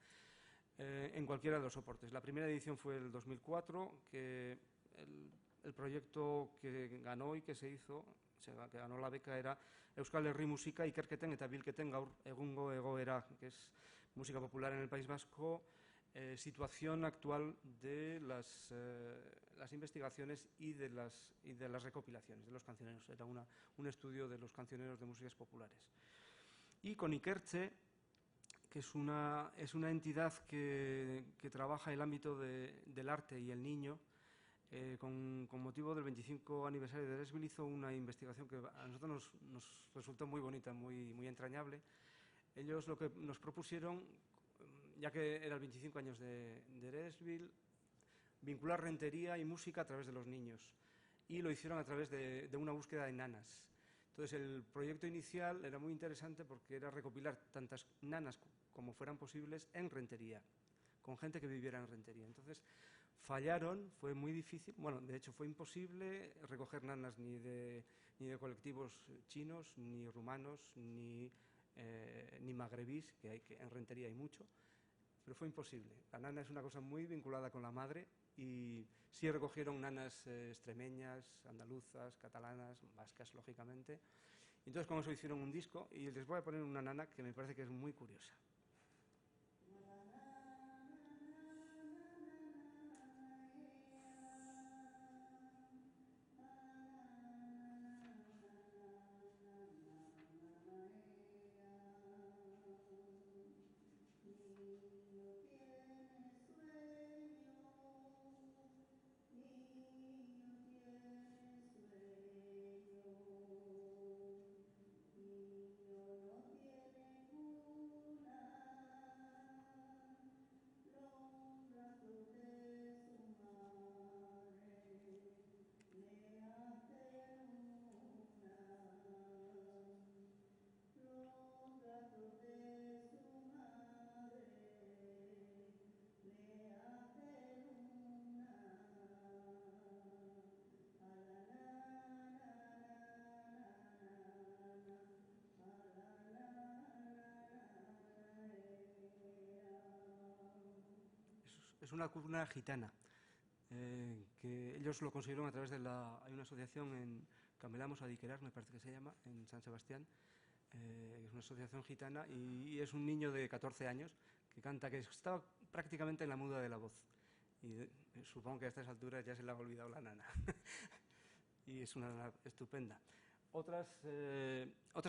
en cualquiera de los soportes. La primera edición fue el 2004, que el proyecto que ganó y que se hizo, que ganó la beca, era Euskal Herri Musika Ikerketen eta Bilketen Gaur Egungo Egoera, que es música popular en el País Vasco, situación actual de las investigaciones y de las recopilaciones de los cancioneros. Era un estudio de los cancioneros de músicas populares. Y con Ikertze, que es una entidad que trabaja el ámbito del arte y el niño, con motivo del 25 aniversario de Eresbil, hizo una investigación que a nosotros nos resultó muy bonita, muy entrañable. Ellos lo que nos propusieron, ya que era el 25 años de Eresbil, vincular rentería y música a través de los niños. Y lo hicieron a través de una búsqueda de nanas. Entonces, el proyecto inicial era muy interesante porque era recopilar tantas nanas como fueran posibles en rentería, con gente que viviera en rentería. Entonces, fallaron, fue muy difícil, bueno, de hecho fue imposible recoger nanas ni de colectivos chinos, ni rumanos, ni magrebís, que en rentería hay mucho, pero fue imposible. La nana es una cosa muy vinculada con la madre y sí recogieron nanas extremeñas, andaluzas, catalanas, vascas, lógicamente. Entonces, con eso hicieron un disco y les voy a poner una nana que me parece que es muy curiosa. Es una cuna gitana, que ellos lo consiguieron a través de hay una asociación en Camelamos a Diquerar, me parece que se llama, en San Sebastián. Es una asociación gitana y es un niño de 14 años que canta, que estaba prácticamente en la muda de la voz. Y supongo que a estas alturas ya se le ha olvidado la nana. Y es una nana estupenda. Otras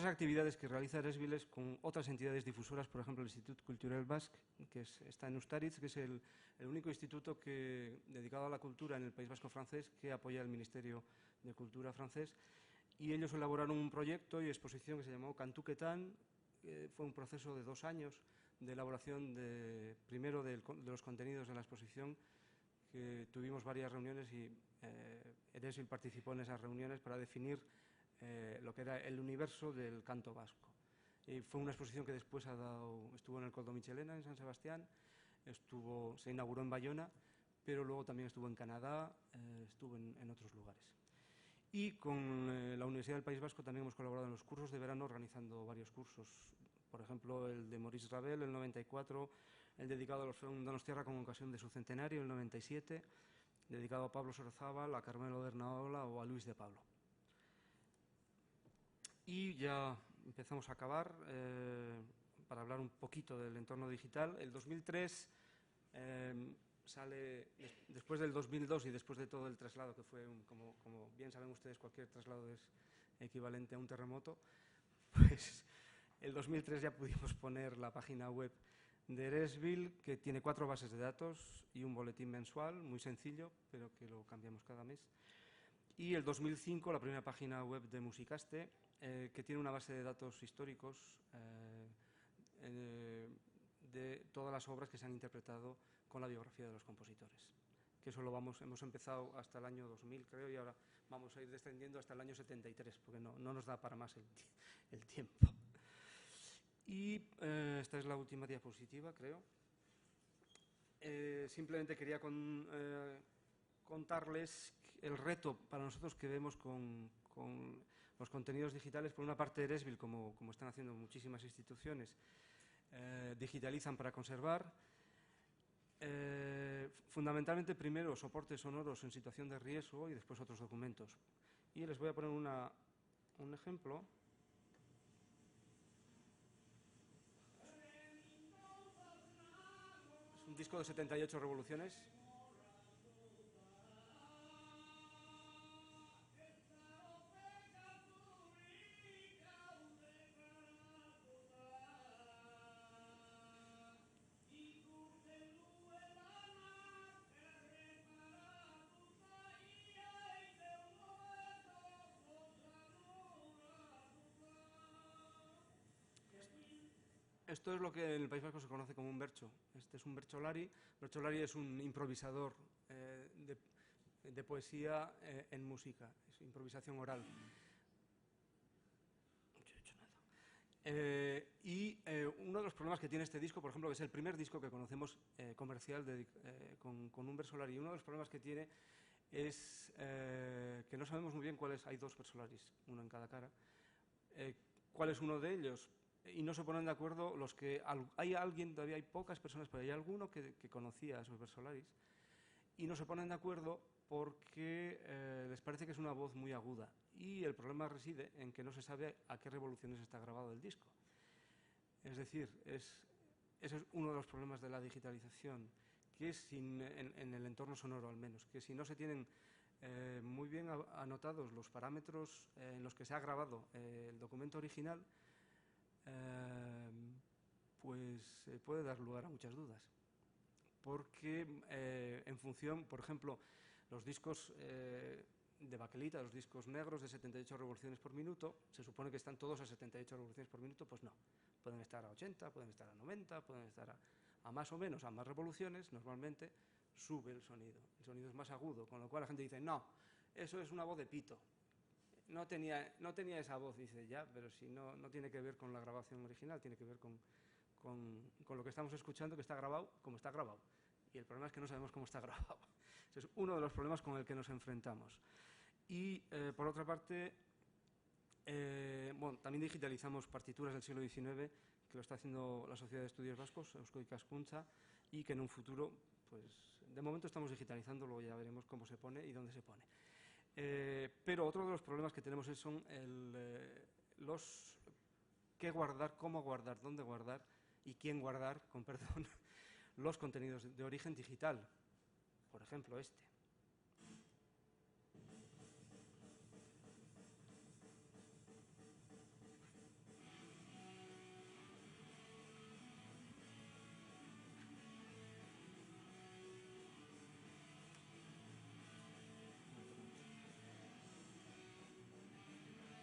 actividades que realiza Eresbil con otras entidades difusoras, por ejemplo el Institut Culturel Basc, que está en Ustaritz, que es el único instituto dedicado a la cultura en el País Vasco francés que apoya el Ministerio de Cultura francés. Y ellos elaboraron un proyecto y exposición que se llamó Kantuketan. Fue un proceso de 2 años de elaboración primero de los contenidos de la exposición, que tuvimos varias reuniones y Eresbil participó en esas reuniones para definir lo que era el universo del canto vasco. Y fue una exposición que después estuvo en el Coldo Michelena, en San Sebastián, se inauguró en Bayona, pero luego también estuvo en Canadá, estuvo en otros lugares. Y con la Universidad del País Vasco también hemos colaborado en los cursos de verano, organizando varios cursos. Por ejemplo, el de Maurice Ravel, el 94, el dedicado a los Donostiarra con ocasión de su centenario, el 97, dedicado a Pablo Sorozábal, a Carmelo Bernaola o a Luis de Pablo. Y ya empezamos a acabar, para hablar un poquito del entorno digital. El 2003 sale después del 2002 y después de todo el traslado, que fue, como bien saben ustedes, cualquier traslado es equivalente a un terremoto, pues el 2003 ya pudimos poner la página web de Eresbil, que tiene 4 bases de datos y un boletín mensual, muy sencillo, pero que lo cambiamos cada mes. Y el 2005 la primera página web de Musicaste, que tiene una base de datos históricos de todas las obras que se han interpretado con la biografía de los compositores. Que eso hemos empezado hasta el año 2000, creo, y ahora vamos a ir descendiendo hasta el año 73, porque no nos da para más el tiempo. Y esta es la última diapositiva, creo. Simplemente quería contarles el reto para nosotros que vemos con los contenidos digitales. Por una parte, Eresbil, como están haciendo muchísimas instituciones, digitalizan para conservar. Fundamentalmente, primero, soportes sonoros en situación de riesgo y después otros documentos. Y les voy a poner un ejemplo. Es un disco de 78 revoluciones. Esto es lo que en el País Vasco se conoce como un bercho. Este es un bercholari. Bercholari es un improvisador de poesía en música, es improvisación oral. Uno de los problemas que tiene este disco, por ejemplo, que es el primer disco que conocemos comercial con un bercholari, uno de los problemas que tiene es que no sabemos muy bien cuáles. Hay 2 versolaris, uno en cada cara. ¿Cuál es uno de ellos? Y no se ponen de acuerdo los que... todavía hay pocas personas, pero hay alguno que conocía a esos versolaris, y no se ponen de acuerdo porque les parece que es una voz muy aguda. Y el problema reside en que no se sabe a qué revoluciones está grabado el disco. Es decir, ese es uno de los problemas de la digitalización, que es en el entorno sonoro al menos, que si no se tienen muy bien anotados los parámetros en los que se ha grabado el documento original, pues puede dar lugar a muchas dudas. Porque en función, por ejemplo, los discos de baquelita, los discos negros de 78 revoluciones por minuto, se supone que están todos a 78 revoluciones por minuto, pues no. Pueden estar a 80, pueden estar a 90, pueden estar a más o menos, a más revoluciones. Normalmente sube el sonido es más agudo, con lo cual la gente dice, no, eso es una voz de pito. No tenía esa voz, dice, ya, pero si no tiene que ver con la grabación original, tiene que ver con lo que estamos escuchando, que está grabado como está grabado. Y el problema es que no sabemos cómo está grabado. Ese es uno de los problemas con el que nos enfrentamos. Y, por otra parte, también digitalizamos partituras del siglo XIX, que lo está haciendo la Sociedad de Estudios Vascos, Eusko Ikaskuntza, y que en un futuro, pues, de momento estamos digitalizando, luego ya veremos cómo se pone y dónde se pone. Pero otro de los problemas que tenemos son los qué guardar, cómo guardar, dónde guardar y quién guardar, con perdón, los contenidos de origen digital. Por ejemplo, este.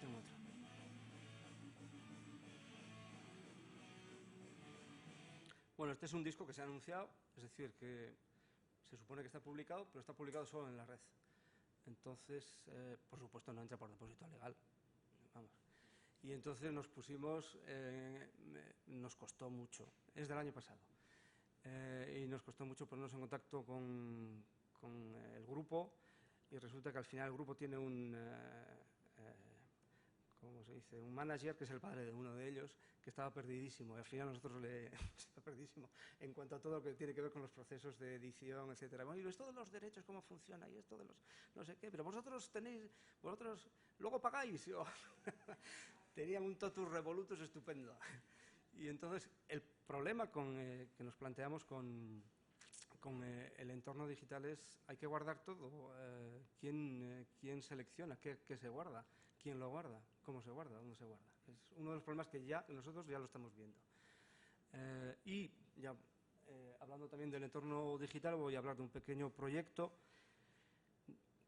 Tengo otro. Bueno, este es un disco que se ha anunciado, es decir, que se supone que está publicado, pero está publicado solo en la red. Entonces, por supuesto, no entra por depósito legal. Vamos. Y entonces nos pusimos, nos costó mucho, es del año pasado, y nos costó mucho ponernos en contacto con el grupo, y resulta que al final el grupo tiene ¿cómo se dice? Un manager que es el padre de uno de ellos, que estaba perdidísimo. Y al final nosotros está perdidísimo en cuanto a todo lo que tiene que ver con los procesos de edición, etcétera. Bueno, y esto de los derechos, cómo funciona, y esto de los no sé qué, pero vosotros luego pagáis. Tenían un totus revolutus estupendo. Y entonces el problema que nos planteamos con con el entorno digital hay que guardar todo. ¿Quién selecciona? ¿Qué se guarda? ¿Quién lo guarda? ¿Cómo se guarda? ¿Dónde se guarda? Es uno de los problemas que nosotros ya lo estamos viendo. Y ya hablando también del entorno digital, voy a hablar de un pequeño proyecto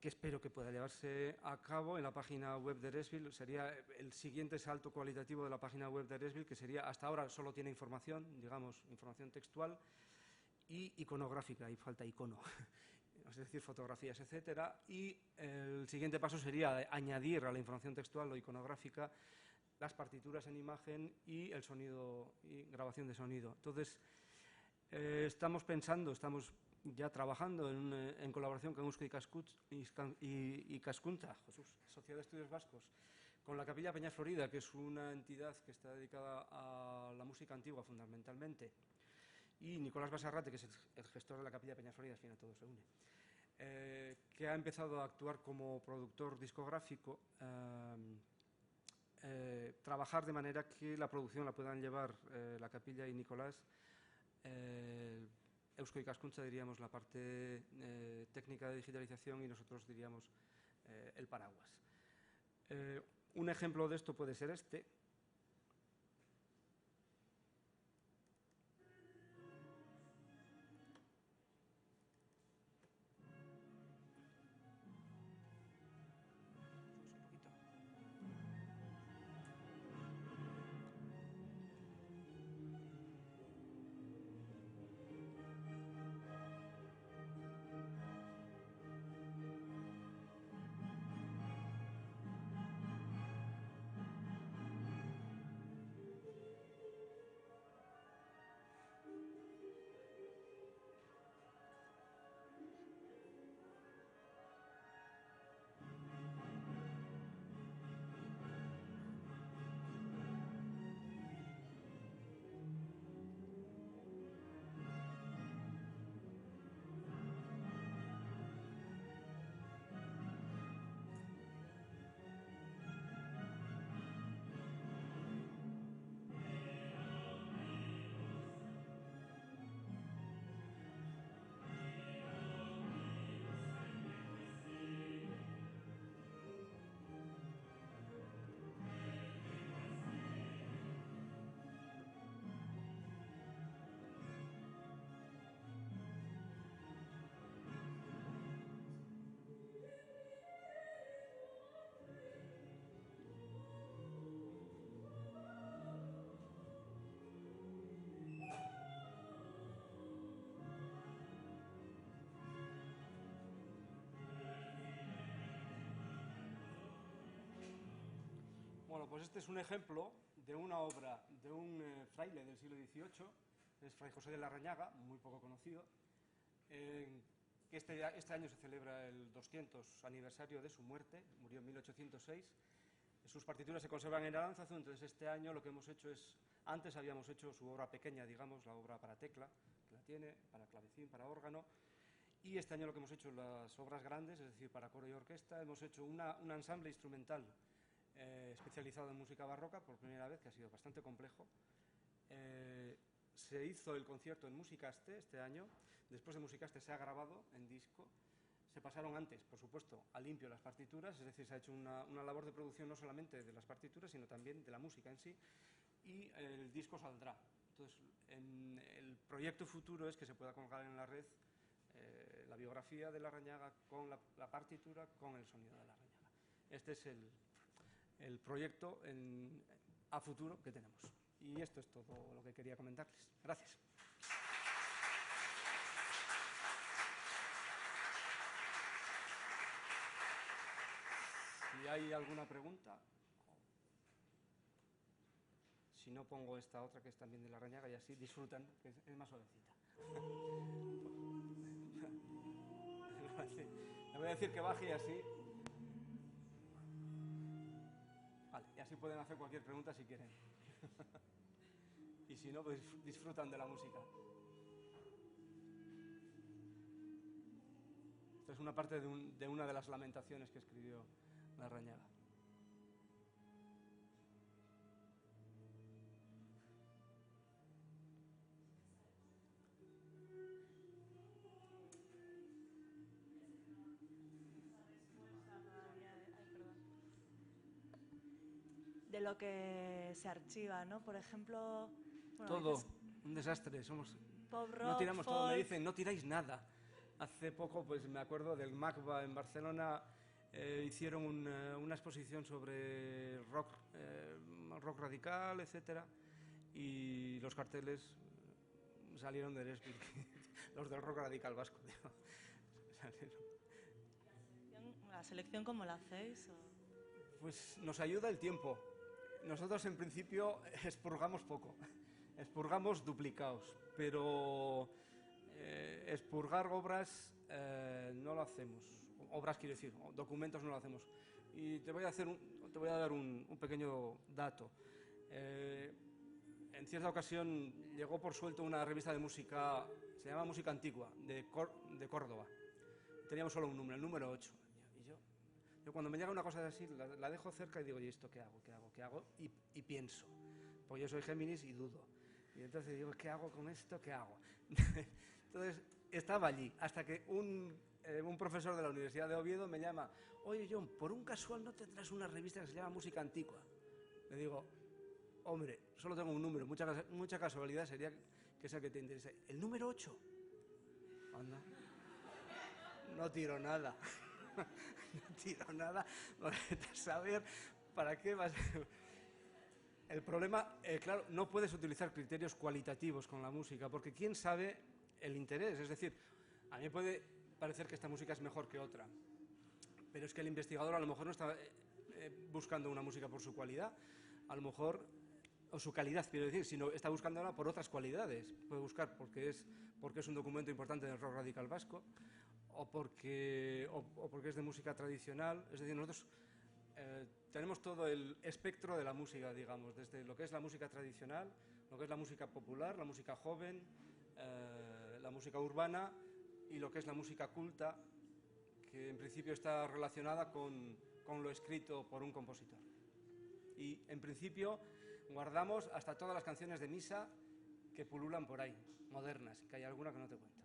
que espero que pueda llevarse a cabo en la página web de Eresbil. Sería el siguiente salto cualitativo de la página web de Eresbil, que sería, hasta ahora solo tiene información, digamos, información textual y iconográfica, y falta icono, es decir, fotografías, etcétera. Y el siguiente paso sería añadir a la información textual o iconográfica las partituras en imagen y el sonido y grabación de sonido. Entonces, estamos ya trabajando en colaboración con Eusko Ikaskuntza, Sociedad de Estudios Vascos, con la Capilla Peña Florida, que es una entidad que está dedicada a la música antigua fundamentalmente, y Nicolás Basarrate, que es el gestor de la Capilla Peña Florida, al final todo se une, que ha empezado a actuar como productor discográfico, trabajar de manera que la producción la puedan llevar la Capilla y Nicolás. Eusko Ikaskuntza diríamos la parte técnica de digitalización y nosotros diríamos el paraguas. Un ejemplo de esto puede ser este. Bueno, pues este es un ejemplo de una obra de un fraile del siglo XVIII, es Fray José de Larrañaga, muy poco conocido, que este año se celebra el 200 aniversario de su muerte, murió en 1806. Sus partituras se conservan en Aránzazu, entonces este año lo que hemos hecho es, antes habíamos hecho su obra pequeña, digamos, la obra para tecla, que la tiene, para clavecín, para órgano, y este año lo que hemos hecho las obras grandes, es decir, para coro y orquesta, hemos hecho un ensamble instrumental especializado en música barroca, por primera vez, que ha sido bastante complejo. Se hizo el concierto en Musicaste este año, después de Musicaste se ha grabado en disco, se pasaron antes, por supuesto, a limpio las partituras, es decir, se ha hecho una labor de producción no solamente de las partituras, sino también de la música en sí, y el disco saldrá. Entonces, el proyecto futuro es que se pueda colgar en la red la biografía de Larrañaga con la partitura, con el sonido de Larrañaga. Este es el proyecto a futuro que tenemos. Y esto es todo lo que quería comentarles. Gracias. Si hay alguna pregunta, si no pongo esta otra que es también de Larrañaga y así disfrutan, que es más suavecita. Le voy a decir que baje y así. Vale, y así pueden hacer cualquier pregunta si quieren. Y si no, pues disfrutan de la música. Esta es una parte de una de las lamentaciones que escribió Larrañaga. lo que se archiva, ¿no? Por ejemplo... Bueno, todo, un desastre, somos... Pop rock, no tiramos folk. todo, me dicen, no tiráis nada. Hace poco, pues me acuerdo del MACBA en Barcelona, hicieron una exposición sobre rock, rock radical, etcétera, y los carteles salieron de Eresbil, los del rock radical vasco, tío. ¿La selección cómo la hacéis? Pues nos ayuda el tiempo. Nosotros en principio expurgamos poco, expurgamos duplicados, pero expurgar obras no lo hacemos. Obras quiero decir, documentos no lo hacemos. Y te voy a dar un pequeño dato. En cierta ocasión llegó por suelto una revista de música, se llama Música Antigua, de Córdoba. Teníamos solo un número, el número 8. Y yo cuando me llega una cosa así, la dejo cerca y digo, ¿y esto qué hago? ¿Qué hago? ¿Qué hago? Y pienso, pues yo soy Géminis y dudo. Y entonces digo, ¿qué hago con esto? ¿Qué hago? Entonces estaba allí, hasta que un profesor de la Universidad de Oviedo me llama, oye John, por un casual no tendrás una revista que se llama Música Antigua. Le digo, hombre, solo tengo un número, mucha casualidad sería que sea que te interese. ¿El número 8? Anda. No tiro nada. No tiro nada. A saber para qué vas. El problema, claro, no puedes utilizar criterios cualitativos con la música, porque quién sabe el interés. Es decir, a mí me puede parecer que esta música es mejor que otra, pero es que el investigador a lo mejor no está buscando una música por su cualidad, a lo mejor, o su calidad, quiero decir, sino está buscándola por otras cualidades. Puede buscar porque es un documento importante del rock radical vasco, o porque es de música tradicional. Es decir, nosotros tenemos todo el espectro de la música, digamos, desde lo que es la música tradicional, lo que es la música popular, la música joven, la música urbana y lo que es la música culta, que en principio está relacionada con lo escrito por un compositor. Y en principio guardamos hasta todas las canciones de misa que pululan por ahí, modernas, que hay alguna que no te cuento.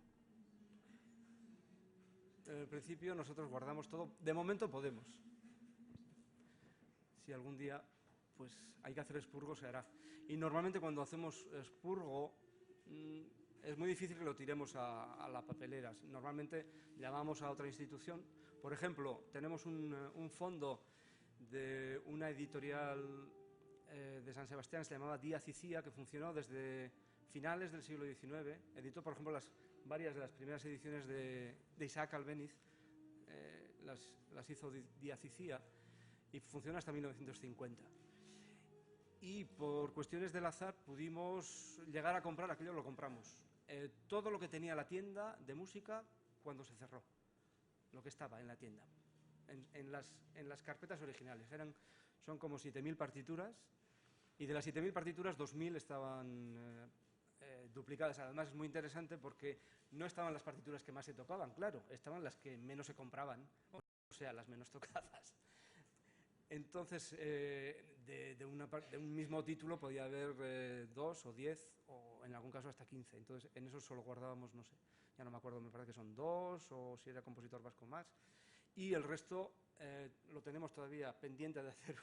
En principio nosotros guardamos todo, de momento podemos. Si algún día pues hay que hacer expurgo, se hará. Y normalmente cuando hacemos expurgo es muy difícil que lo tiremos a la papelera. Normalmente llamamos a otra institución. Por ejemplo, tenemos un fondo de una editorial de San Sebastián, se llamaba Díaz y Cía, que funcionó desde finales del siglo XIX. Editó, por ejemplo, varias de las primeras ediciones de Isaac Albéniz, las hizo Díaz y Cía, y funcionó hasta 1950. Y por cuestiones del azar pudimos llegar a comprar, aquello lo compramos, todo lo que tenía la tienda de música cuando se cerró, lo que estaba en la tienda, en las carpetas originales. Son como 7.000 partituras, y de las 7.000 partituras 2.000 estaban duplicadas. Además es muy interesante porque no estaban las partituras que más se tocaban, claro, estaban las que menos se compraban, o sea, las menos tocadas. Entonces, de un mismo título podía haber 2 o 10 o en algún caso hasta 15. Entonces, en eso solo guardábamos, no sé, ya no me acuerdo, me parece que son 2 o si era compositor vasco más. Y el resto lo tenemos todavía pendiente de hacer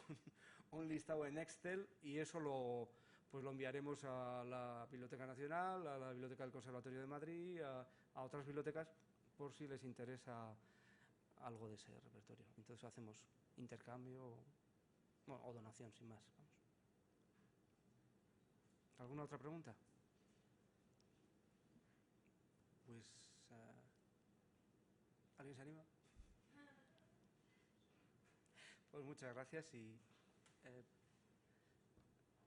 un listado en Excel, y eso lo enviaremos a la Biblioteca Nacional, a la Biblioteca del Conservatorio de Madrid, a otras bibliotecas, por si les interesa algo de ese repertorio. Entonces hacemos intercambio o donación, sin más. Vamos. ¿Alguna otra pregunta? Pues, ¿alguien se anima? Pues muchas gracias y